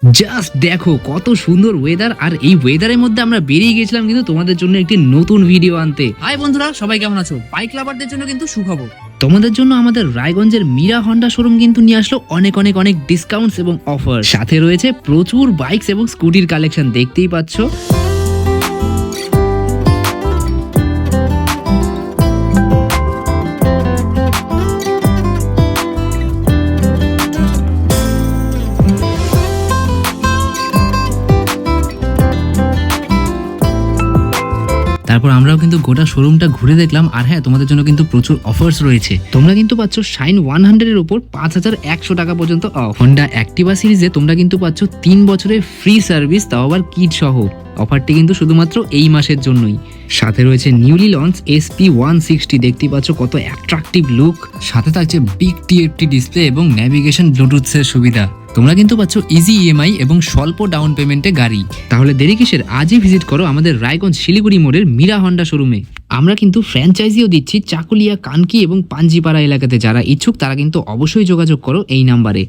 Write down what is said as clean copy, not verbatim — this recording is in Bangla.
জাস্ট দেখো কত সুন্দর ওয়েদার, আর এই ওয়েদারের মধ্যে আমরা বেরিয়ে গেছিলাম কিন্তু তোমাদের জন্য একটি নতুন ভিডিও আনতে। হাই বন্ধুরা, সবাই কেমন আছো? বাইক লাভারদের জন্য কিন্তু সুখবর। তোমাদের জন্য আমাদের রায়গঞ্জের মীরা হন্ডা শোরুম কিন্তু নিয়ে আসলো অনেক অনেক অনেক ডিসকাউন্টস এবং অফার, সাথে রয়েছে প্রচুর বাইকস এবং স্কুটির কালেকশন, দেখতেই পাচ্ছ। তারপর আমরাও কিন্তু গোটা শোরুমটা ঘুরে দেখলাম, আর হ্যাঁ তোমাদের জন্য কিন্তু প্রচুর অফার্স রয়েছে। তোমরা কিন্তু পাচ্ছ শাইন 100 এর উপর 5100 টাকা পর্যন্ত অফ। হন্ডা অ্যাক্টিভা সিরিজে তোমরা কিন্তু পাচ্ছ 3 বছরের ফ্রি সার্ভিস, তাও আবার কিট সহ। অফারটি কিন্তু শুধুমাত্র এই মাসের জন্যই। সাথে রয়েছে নিউলি লঞ্চ SP 160, দেখতে পাচ্ছ কত অ্যাট্রাকটিভ লুক। সাথে থাকছে বিগ TFT ডিসপ্লে এবং ন্যাভিগেশন ব্লুটুথের সুবিধা। তোমরা কিন্তু পাচ্ছ ইজি EMI এবং স্বল্প ডাউন পেমেন্টে গাড়ি। তাহলে দেরি কিসের, আজই ভিজিট করো আমাদের রায়গঞ্জ শিলিগুড়ি মোড়ের মীরা হন্ডা শোরুমে। আমরা কিন্তু ফ্র্যাঞ্চাইজিও দিচ্ছি চাকুলিয়া, কানকি এবং পাঞ্জিপাড়া এলাকাতে। যারা ইচ্ছুক তারা কিন্তু অবশ্যই যোগাযোগ করো এই নাম্বারে।